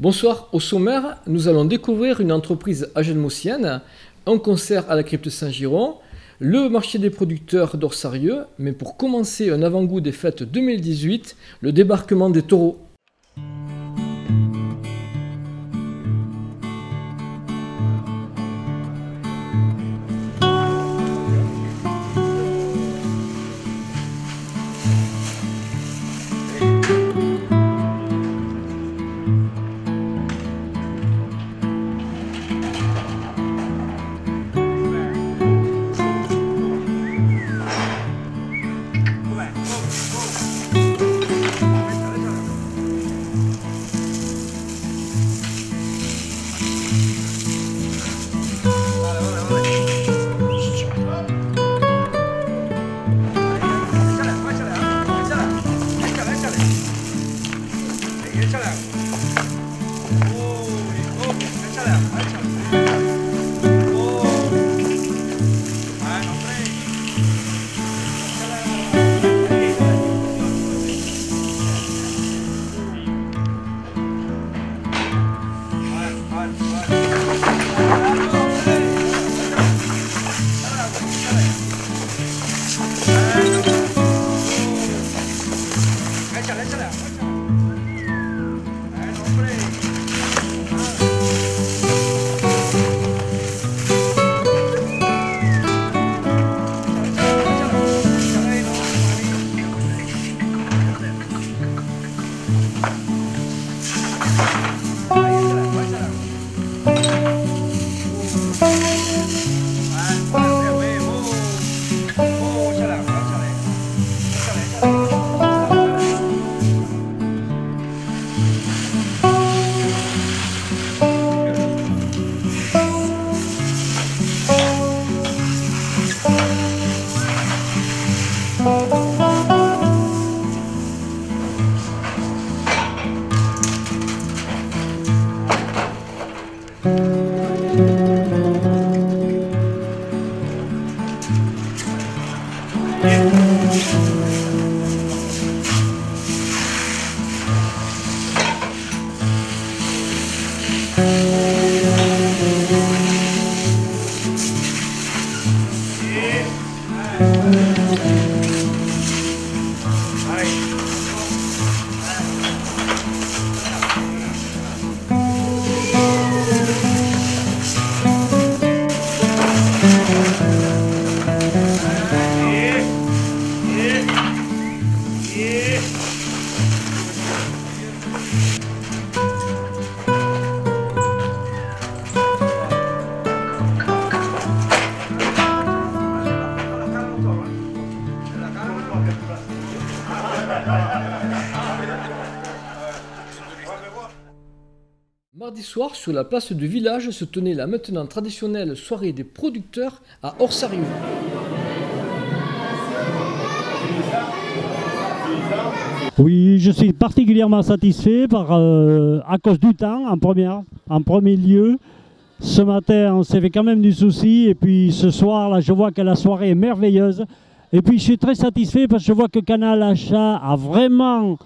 Bonsoir, au sommaire, nous allons découvrir une entreprise agenmosienne, un concert à la crypte Saint-Giron, le marché des producteurs d'Orsarieux, mais pour commencer un avant-goût des fêtes 2018, le débarquement des taureaux. Mardi soir, sur la place du village, se tenait la maintenant traditionnelle soirée des producteurs à Orsarieux. Oui, je suis particulièrement satisfait à cause du temps en premier lieu. Ce matin, on s'est fait quand même du souci et puis ce soir, là, je vois que la soirée est merveilleuse. Et puis je suis très satisfait parce que je vois que Canal Achat a vraiment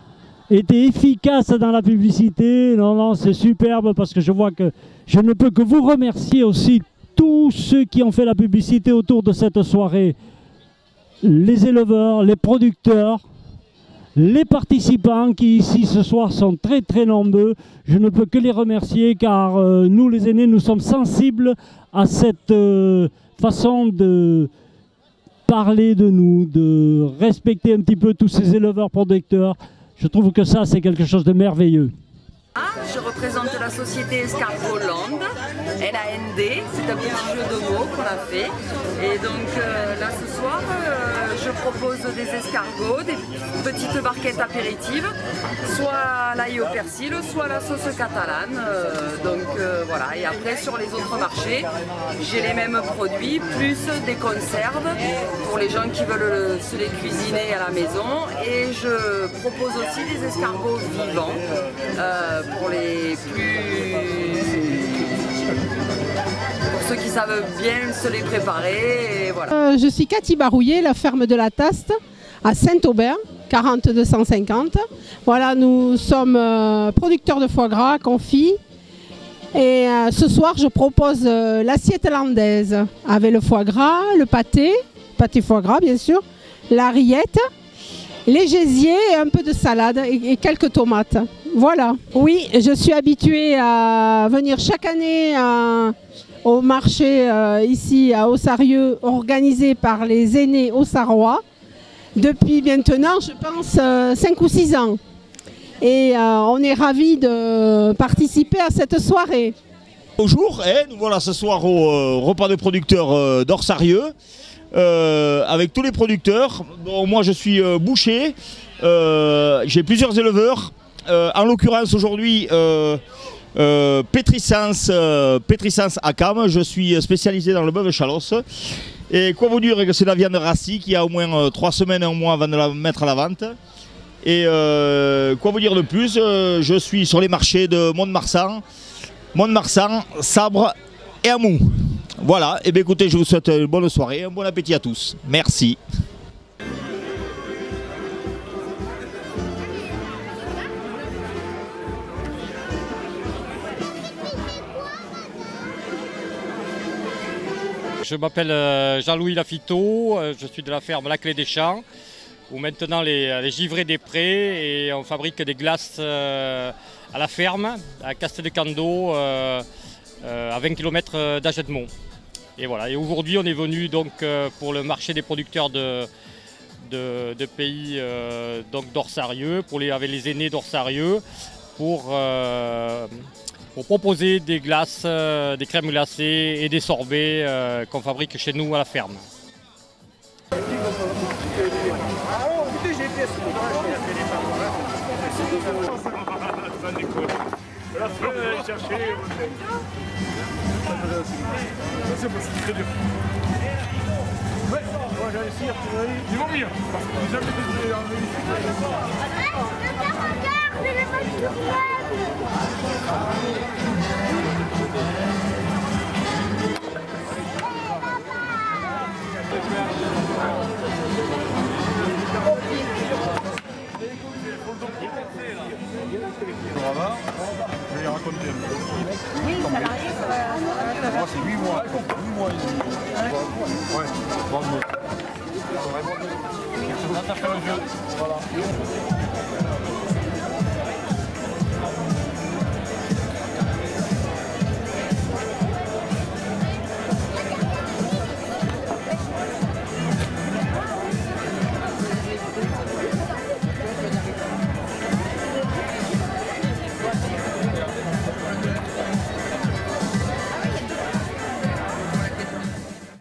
été efficace dans la publicité. Non, c'est superbe parce que je vois que je ne peux que vous remercier aussi tous ceux qui ont fait la publicité autour de cette soirée. Les éleveurs, les producteurs, les participants qui ici ce soir sont très très nombreux. Je ne peux que les remercier car nous les aînés, nous sommes sensibles à cette façon de parler de nous, de respecter un petit peu tous ces éleveurs producteurs. Je trouve que ça, c'est quelque chose de merveilleux. Je représente la société Escargot Land, LAND, c'est un petit jeu de mots qu'on a fait. Et donc là ce soir, je propose des escargots, des petites barquettes apéritives, soit à l'ail au persil, soit à la sauce catalane. Voilà, et après sur les autres marchés, j'ai les mêmes produits, plus des conserves pour les gens qui veulent se les cuisiner à la maison. Et je propose aussi des escargots vivants. Pour les pour ceux qui savent bien se les préparer. Et voilà. Je suis Cathy Barouillet, la ferme de la Taste à Saint-Aubin. 40 250. Voilà, nous sommes producteurs de foie gras, confit. Et ce soir, je propose l'assiette landaise avec le foie gras, le pâté foie gras bien sûr, la rillette, les gésiers et un peu de salade et quelques tomates. Voilà. Oui, je suis habituée à venir chaque année au marché ici à Aussarieux, organisé par les aînés auxarrois, depuis maintenant, je pense, 5 ou 6 ans. Et on est ravis de participer à cette soirée. Bonjour, nous voilà ce soir au repas de producteurs d'Orsarieux, avec tous les producteurs. Bon, moi je suis boucher, j'ai plusieurs éleveurs, en l'occurrence aujourd'hui Pétrissens à Cam, je suis spécialisé dans le bœuf chalosse. Et quoi vous dire que c'est la viande rassie qui a au moins 3 semaines et un mois avant de la mettre à la vente. Et quoi vous dire de plus, je suis sur les marchés de Mont-de-Marsan, Sabre et Amou. Voilà, et bien écoutez, je vous souhaite une bonne soirée, un bon appétit à tous. Merci. Je m'appelle Jean-Louis Lafito, je suis de la ferme La Clé des Champs, où maintenant les givrés des prés, et on fabrique des glaces à la ferme, à Castel-de-Cando, à 20 km d'Agenmont. Et voilà, et aujourd'hui on est venu donc pour le marché des producteurs de pays d'Orsarieux, avec les aînés d'Orsarieux, pour proposer des glaces, des crèmes glacées et des sorbets qu'on fabrique chez nous à la ferme. Je vais les raconter un peu. Oui, ça arrive. Moi, c'est 8 mois. 8 mois et demi. Ouais, bon. Là, t'as fait le jeu. Voilà.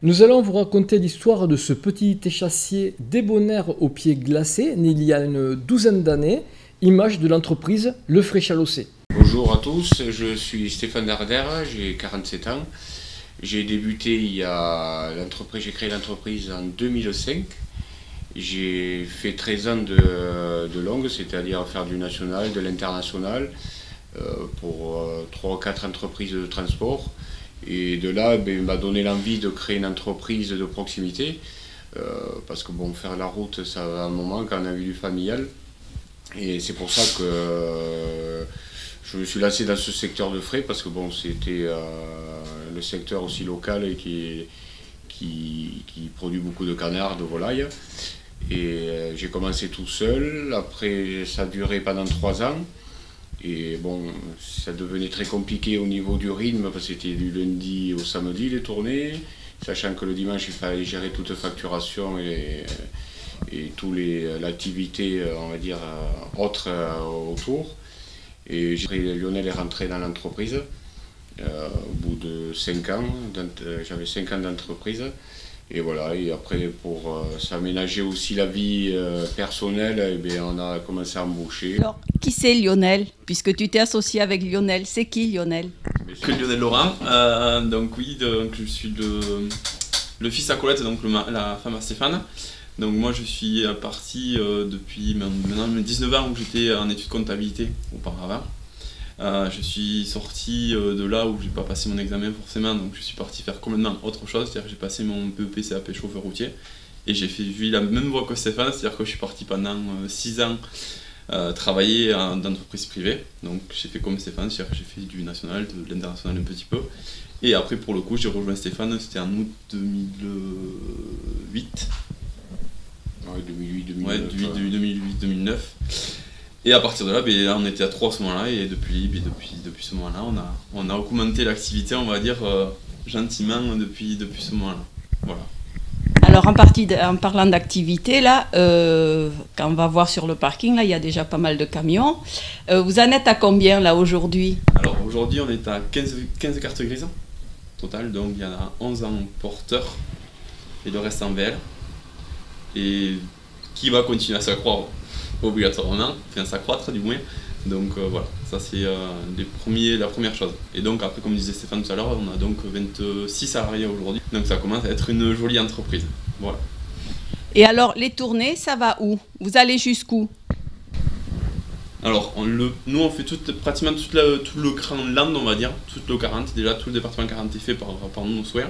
Nous allons vous raconter l'histoire de ce petit échassier débonnaire aux pieds glacés, né il y a une douzaine d'années, image de l'entreprise Le Frais Chalossé. Bonjour à tous, je suis Stéphane Darder, j'ai 47 ans. J'ai débuté j'ai créé l'entreprise en 2005. J'ai fait 13 ans de longue, c'est-à-dire faire du national, de l'international, pour 3 ou 4 entreprises de transport. Et de là, il m'a donné l'envie de créer une entreprise de proximité, parce que bon, faire la route, ça va un moment quand on a vu du familial. Et c'est pour ça que je me suis lancé dans ce secteur de frais, parce que bon, c'était le secteur aussi local et qui produit beaucoup de canards, de volailles. Et j'ai commencé tout seul, après ça a duré pendant 3 ans. Et bon, ça devenait très compliqué au niveau du rythme, parce que c'était du lundi au samedi les tournées, sachant que le dimanche il fallait gérer toute facturation et toute l'activité, on va dire, autre autour. Et Lionel est rentré dans l'entreprise au bout de 5 ans, j'avais 5 ans d'entreprise. Et voilà, et après pour s'aménager aussi la vie personnelle, eh bien, on a commencé à embaucher. Alors, qui c'est Lionel? Puisque tu t'es associé avec Lionel, c'est qui Lionel? C'est Lionel Laurent, donc oui, je suis le fils à Colette, donc la femme à Stéphane. Donc moi je suis parti depuis maintenant 19 ans où j'étais en études comptabilité auparavant. Je suis sorti de là où j'ai pas passé mon examen forcément, donc je suis parti faire complètement autre chose, c'est-à-dire que j'ai passé mon BEP CAP chauffeur routier Et j'ai vu la même voie que Stéphane, c'est-à-dire que je suis parti pendant 6 ans travailler dans d'entreprises privées. Donc j'ai fait comme Stéphane, c'est-à-dire que j'ai fait du national, de l'international un petit peu. Et après, pour le coup, j'ai rejoint Stéphane, c'était en août 2008. Ouais, 2008-2009. Ouais, 2008-2009. Et à partir de là, on était à 3 à ce moment-là, et depuis ce moment-là, on a augmenté l'activité, on va dire, gentiment depuis ce moment-là. Voilà. Alors en parlant d'activité, là, quand on va voir sur le parking, là, il y a déjà pas mal de camions. Vous en êtes à combien là aujourd'hui? Alors aujourd'hui, on est à 15 cartes grises total, donc il y en a 11 en porteur et le reste en VL. Et qui va continuer à s'accroître obligatoirement, enfin s'accroître du moins. Donc voilà, ça c'est la première chose. Et donc après, comme disait Stéphane tout à l'heure, on a donc 26 salariés aujourd'hui. Donc ça commence à être une jolie entreprise. Voilà. Et alors les tournées, ça va où? Vous allez jusqu'où? Alors nous on fait pratiquement tout le Grand Land, on va dire, tout le 40, déjà tout le département 40 est fait par nous, nos souhaits.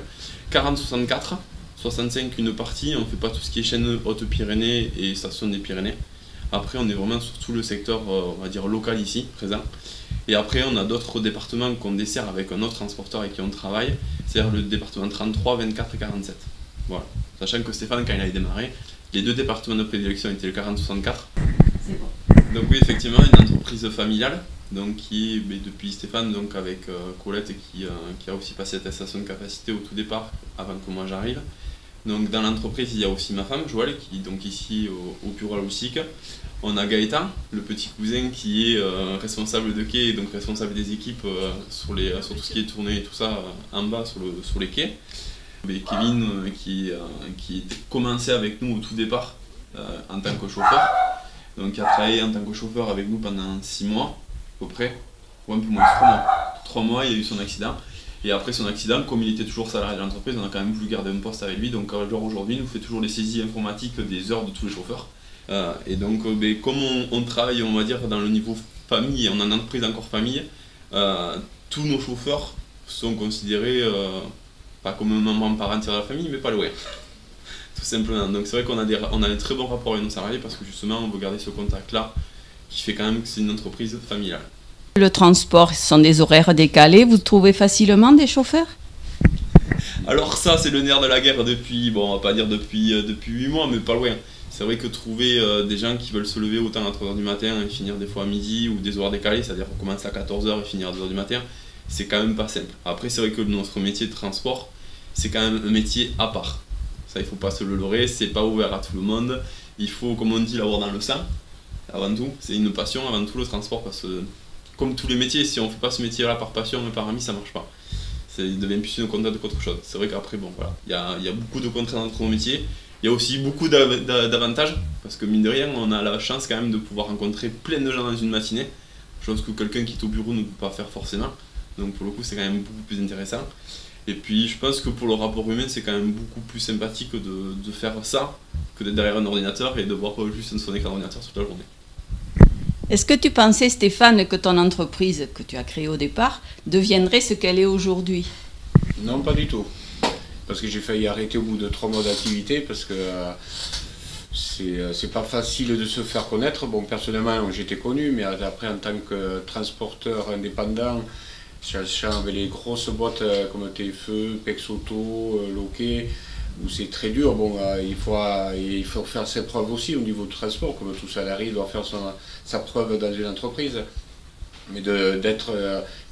40-64, 65 une partie, on ne fait pas tout ce qui est chaîne Haute-Pyrénées et station des Pyrénées. Après, on est vraiment sur tout le secteur, on va dire, local ici, présent. Et après, on a d'autres départements qu'on dessert avec un autre transporteur avec qui on travaille, c'est-à-dire le département 33, 24 et 47. Voilà. Sachant que Stéphane, quand il avait démarré, les 2 départements de prédilection étaient le 40-64. C'est bon. Donc oui, effectivement, une entreprise familiale, donc qui est depuis Stéphane, donc avec Colette, qui a aussi passé l'attestation de capacité au tout départ, avant que moi j'arrive. Donc dans l'entreprise, il y a aussi ma femme, Joël, qui est donc ici au bureau à Loussic. On a Gaëtan, le petit cousin, qui est responsable de quai, et donc responsable des équipes sur tout ce qui est tourné et tout ça en bas sur les quais. Et Kevin, qui commençait avec nous au tout départ en tant que chauffeur. Donc qui a travaillé en tant que chauffeur avec nous pendant 6 mois, à peu près, ou un peu moins, 3 mois. 3 mois, il y a eu son accident. Et après son accident, comme il était toujours salarié de l'entreprise, on a quand même voulu garder un poste avec lui. Donc aujourd'hui, il nous fait toujours les saisies informatiques des heures de tous les chauffeurs. Et donc, comme on travaille, on va dire, dans le niveau famille, on a une entreprise encore famille, tous nos chauffeurs sont considérés, pas comme un membre par entière de la famille, mais pas loin. Tout simplement. Donc c'est vrai qu'on a des très bons rapports avec nos salariés parce que justement, on veut garder ce contact-là, qui fait quand même que c'est une entreprise familiale. Le transport, ce sont des horaires décalés. Vous trouvez facilement des chauffeurs? Alors ça, c'est le nerf de la guerre depuis, bon, on va pas dire depuis 8 mois, mais pas loin. C'est vrai que trouver des gens qui veulent se lever autant à 3 h du matin et finir des fois à midi, ou des horaires décalés, c'est-à-dire qu'on commence à 14 h et finir à 2 h du matin, c'est quand même pas simple. Après, c'est vrai que notre métier de transport, c'est quand même un métier à part. Ça, il faut pas se le leurrer, c'est pas ouvert à tout le monde. Il faut, comme on dit, l'avoir dans le sang, avant tout. C'est une passion avant tout, le transport, parce que comme tous les métiers, si on fait pas ce métier-là par passion et par ami, ça marche pas. Il devient plus une contrainte qu'autre chose. C'est vrai qu'apraprès, bon, voilà, il y a beaucoup de contraintes dans nos métiers. Il y a aussi beaucoup d'avantages, parce que mine de rien, on a la chance quand même de pouvoir rencontrer plein de gens dans une matinée, chose que quelqu'un qui est au bureau ne peut pas faire forcément. Donc pour le coup, c'est quand même beaucoup plus intéressant. Et puis je pense que pour le rapport humain, c'est quand même beaucoup plus sympathique de faire ça que d'être derrière un ordinateur et de voir juste son écran d'ordinateur toute la journée. Est-ce que tu pensais, Stéphane, que ton entreprise, que tu as créée au départ, deviendrait ce qu'elle est aujourd'hui? Non, pas du tout. Parce que j'ai failli arrêter au bout de 3 mois d'activité, parce que c'est pas facile de se faire connaître. Bon, personnellement, j'étais connu, mais après, en tant que transporteur indépendant, sachant avec les grosses boîtes comme TFE, Pexauto, Loquet, où c'est très dur, bon, il faut faire ses preuves aussi au niveau du transport, comme tout salarié doit faire sa preuve dans une entreprise. Mais d'être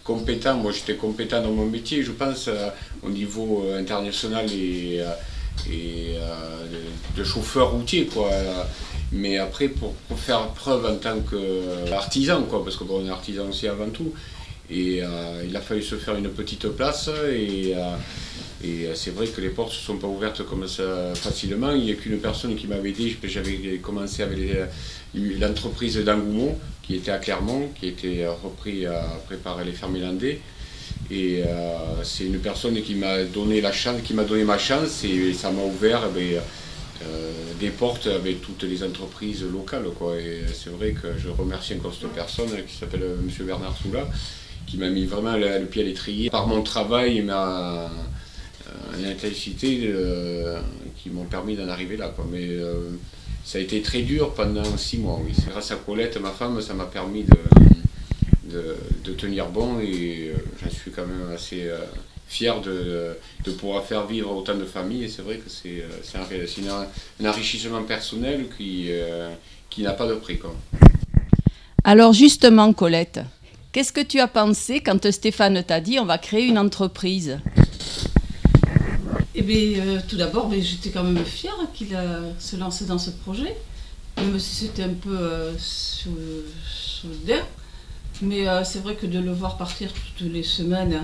compétent, moi j'étais compétent dans mon métier, je pense, au niveau international et de chauffeur routier, quoi. Mais après, pour faire preuve en tant qu'artisan, quoi, parce que bon, on est artisan aussi avant tout, et il a fallu se faire une petite place, et c'est vrai que les portes ne se sont pas ouvertes comme ça facilement. Il n'y a qu'une personne qui m'avait dit, j'avais commencé avec l'entreprise d'Angoumoux, qui était à Clermont, qui était repris après par les fermes Landais. Et c'est une personne qui m'a donné la chance, qui m'a donné ma chance, et ça m'a ouvert des portes avec toutes les entreprises locales, quoi. Et c'est vrai que je remercie encore cette personne qui s'appelle M. Bernard Soula, qui m'a mis vraiment le pied à l'étrier. Par mon travail, une intensité qui m'ont permis d'en arriver là, quoi. Mais ça a été très dur pendant 6 mois, oui. C'est grâce à Colette, ma femme, ça m'a permis de tenir bon et j'en suis quand même assez fier de pouvoir faire vivre autant de familles. Et c'est vrai que c'est un enrichissement personnel qui n'a pas de prix, quoi. Alors justement, Colette, qu'est-ce que tu as pensé quand Stéphane t'a dit on va créer une entreprise? Eh bien, tout d'abord, j'étais quand même fière qu'il se lancé dans ce projet, même si c'était un peu sur le der. Mais c'est vrai que de le voir partir toutes les semaines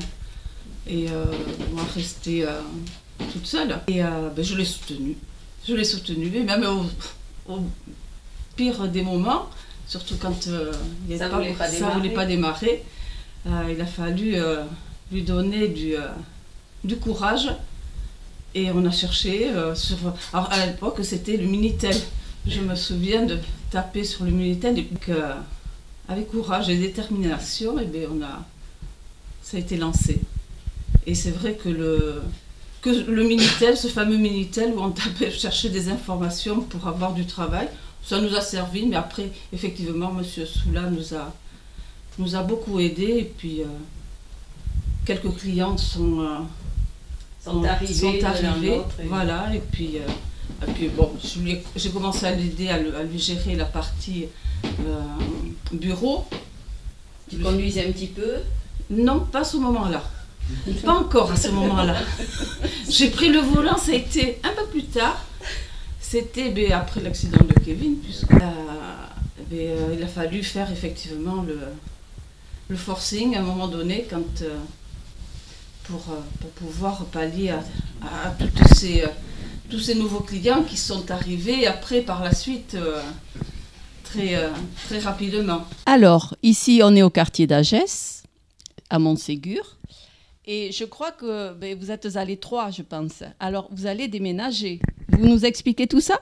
et moi rester toute seule, et je l'ai soutenu. Je l'ai soutenu, et même au pire des moments, surtout quand ça ne voulait pas démarrer, il a fallu lui donner du courage. Et on a cherché alors à l'époque c'était le Minitel. Je me souviens de taper sur le Minitel et avec courage et détermination, et bien ça a été lancé. Et c'est vrai que le Minitel, ce fameux Minitel où on tapait, cherchait des informations pour avoir du travail, ça nous a servi, mais après effectivement M. Soula nous a beaucoup aidés, et puis quelques clients sont arrivés, voilà, et puis bon, j'ai commencé à l'aider, à lui gérer la partie bureau. Tu conduisais un petit peu? Non, pas à ce moment-là. Pas encore à ce moment-là. J'ai pris le volant, ça a été un peu plus tard. C'était après l'accident de Kevin, puisque il a fallu faire effectivement le forcing à un moment donné quand... Pour pouvoir pallier à tous ces nouveaux clients qui sont arrivés après par la suite très rapidement. Alors, ici on est au quartier d'Agès, à Montségur, et je crois que vous êtes à l'étroit, je pense. Alors, vous allez déménager. Vous nous expliquez tout ça?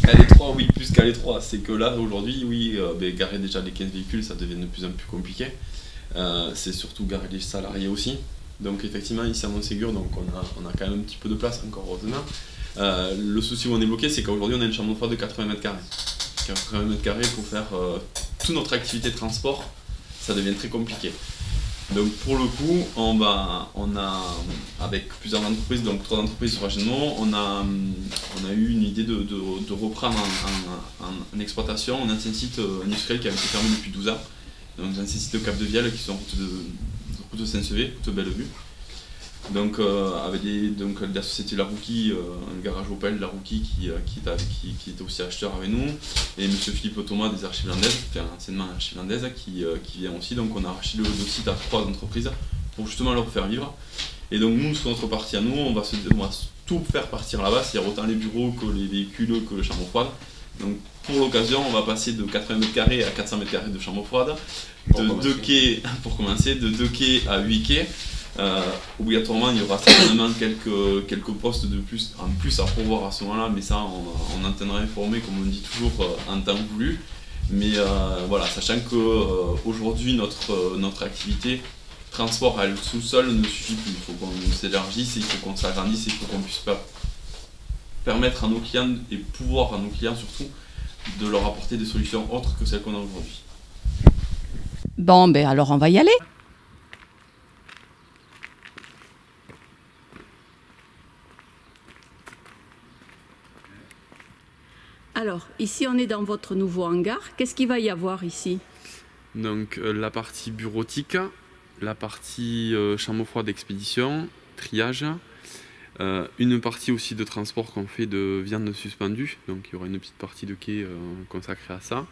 À l'étroit, oui, plus qu'à l'étroit. C'est que là, aujourd'hui, oui, garer déjà les 15 véhicules, ça devient de plus en plus compliqué. C'est surtout garer les salariés aussi. Donc effectivement ici à Montségur, donc on a quand même un petit peu de place encore heureusement. Le souci où on est bloqué, c'est qu'aujourd'hui on a une chambre froide de 80 mètres carrés. 80 mètres carrés pour faire toute notre activité de transport, ça devient très compliqué. Donc pour le coup, on a avec plusieurs entreprises, donc 3 entreprises sur Agenmont, on a eu une idée de reprendre en exploitation un ancien site industriel qui avait été fermé depuis 12 ans. Donc un ancien site de Cap-de-Vielle qui sont en route de Saint-Sevé, de Bellevue. Donc avec la société La Rouquie, un garage Opel La Rouquie qui était aussi acheteur avec nous, et monsieur Philippe Thomas des Archives Landaises, anciennement Archives Landaises, qui vient aussi. Donc on a racheté le site à 3 entreprises pour justement leur faire vivre. Et donc nous, sur notre partie à nous, on va tout faire partir là-bas, c'est-à-dire autant les bureaux que les véhicules que les chambres froides. Donc pour l'occasion, on va passer de 80 mètres carrés à 400 mètres carrés de chambre froide, de 2 quais à 8 quais. Obligatoirement, il y aura certainement quelques postes de plus, en plus à pourvoir à ce moment-là, mais ça, on en tiendra informé, comme on dit toujours, en temps voulu. Mais voilà, sachant qu'aujourd'hui, notre activité transport à elle tout seul ne suffit plus. Il faut qu'on s'élargisse, il faut qu'on s'agrandisse, il faut qu'on puisse permettre à nos clients et pouvoir à nos clients surtout de leur apporter des solutions autres que celles qu'on a aujourd'hui. Bon, alors on va y aller. Alors, ici on est dans votre nouveau hangar. Qu'est-ce qu'il va y avoir ici? Donc la partie bureautique, la partie chambre froide d'expédition, triage, une partie aussi de transport qu'on fait de viande suspendue, donc il y aura une petite partie de quai consacrée à ça,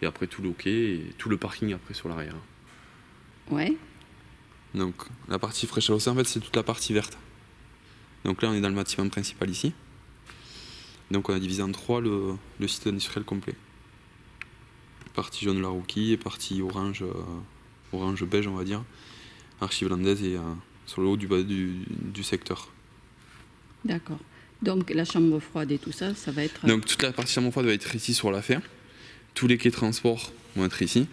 et après tout le quai et tout le parking après sur l'arrière. Ouais. Donc la partie fraîche à l'océan, en fait c'est toute la partie verte. Donc là on est dans le bâtiment principal ici. Donc on a divisé en 3 le site industriel complet. Partie jaune La Rouquie et partie orange beige on va dire, Archives Landaises et sur le haut du secteur. D'accord. Donc la chambre froide et tout ça, ça va être... Donc toute la partie chambre froide va être ici sur la fer. Tous les quais de transport vont être ici.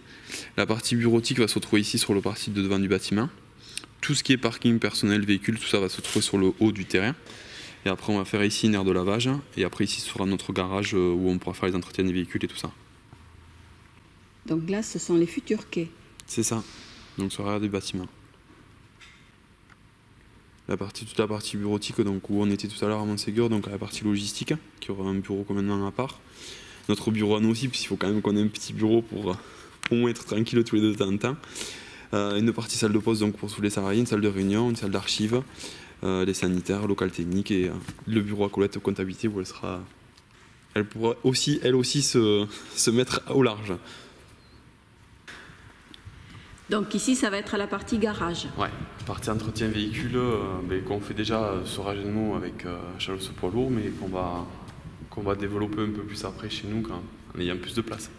La partie bureautique va se retrouver ici sur le parti de devant du bâtiment. tout ce qui est parking personnel, véhicule, tout ça va se trouver sur le haut du terrain. Et après, on va faire ici une aire de lavage. Et après, ici, ce sera notre garage où on pourra faire les entretiens des véhicules et tout ça. Donc là, ce sont les futurs quais. C'est ça. Donc sur l'arrière du bâtiment. Toute la partie bureautique, donc où on était tout à l'heure à Montségur, donc la partie logistique, qui aura un bureau complètement à part. Notre bureau à nous aussi, puisqu'il faut quand même qu'on ait un petit bureau pour au moins être tranquille tous les deux de temps en temps. Une partie salle de poste donc pour tous les salariés, une salle de réunion, une salle d'archives, les sanitaires, local technique et le bureau à Colette comptabilité où elle pourra aussi, elle aussi, se mettre au large. Donc ici, ça va être la partie garage. Ouais, partie entretien véhicule qu'on fait déjà sur Agenmo avec Chalosse Poids Lourd, mais qu'on va développer un peu plus après chez nous en ayant plus de place.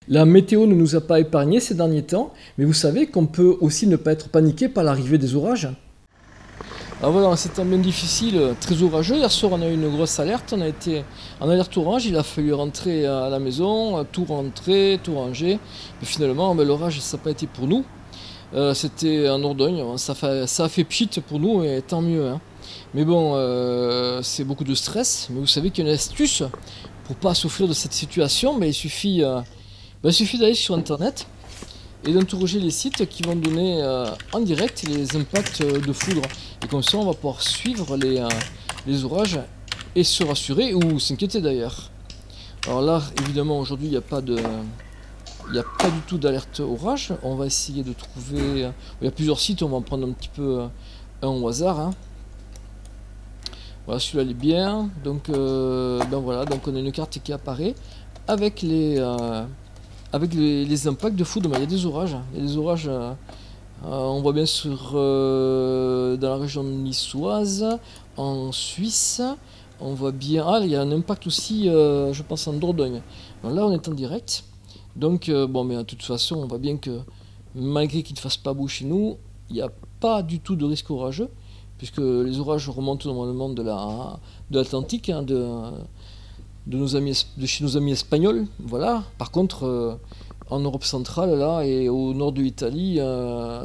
La météo ne nous a pas épargné ces derniers temps, mais vous savez qu'on peut aussi ne pas être paniqué par l'arrivée des orages. Alors voilà, c'est un temps bien difficile, très orageux. Hier soir, on a eu une grosse alerte. On a été en alerte orange. Il a fallu rentrer à la maison, tout rentrer, tout ranger. Mais finalement, l'orage, ça n'a pas été pour nous. C'était en Dordogne. Ça a fait pchit pour nous et tant mieux. Hein. Mais bon, c'est beaucoup de stress. Mais vous savez qu'il y a une astuce pour ne pas souffrir de cette situation. Mais il suffit d'aller sur Internet et d'interroger les sites qui vont donner en direct les impacts de foudre. Et comme ça, on va pouvoir suivre les orages et se rassurer ou s'inquiéter d'ailleurs. Alors là, évidemment, aujourd'hui, il n'y a pas du tout d'alerte orage. On va essayer de trouver... Il y a plusieurs sites, on va en prendre un petit peu un au hasard. Hein. Voilà, celui-là, il est bien. Donc, voilà, donc on a une carte qui apparaît avec les impacts de foudre. Il y a des orages. Il y a des orages... on voit bien dans la région niçoise, en Suisse, on voit bien... Ah, il y a un impact aussi, je pense, en Dordogne. Donc là, on est en direct. Donc, mais de toute façon, on voit bien que malgré qu'il ne fasse pas beau chez nous, il n'y a pas du tout de risque orageux, puisque les orages remontent normalement de l'Atlantique, hein, de chez nos amis espagnols. Voilà. Par contre... en Europe centrale, là, et au nord de l'Italie,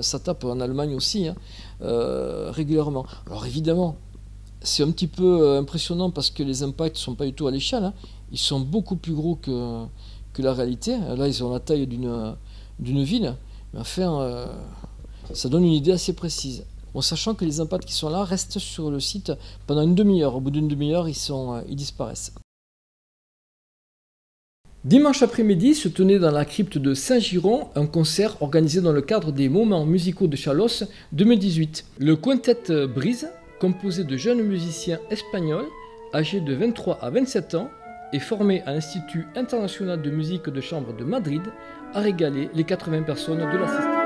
ça tape en Allemagne aussi, hein, régulièrement. Alors évidemment, c'est un petit peu impressionnant parce que les impacts ne sont pas du tout à l'échelle. Hein. Ils sont beaucoup plus gros que la réalité. Là, ils ont la taille d'une ville. Mais enfin, ça donne une idée assez précise. En sachant que les impacts qui sont là restent sur le site pendant une demi-heure. Au bout d'une demi-heure, ils disparaissent. Dimanche après-midi se tenait dans la crypte de Saint-Giron un concert organisé dans le cadre des Moments musicaux de Chalosse 2018. Le Quintet Brise, composé de jeunes musiciens espagnols âgés de 23 à 27 ans et formé à l'Institut international de musique de chambre de Madrid, a régalé les 80 personnes de l'assistance.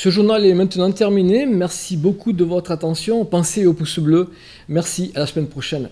Ce journal est maintenant terminé. Merci beaucoup de votre attention. Pensez au pouce bleu. Merci, à la semaine prochaine.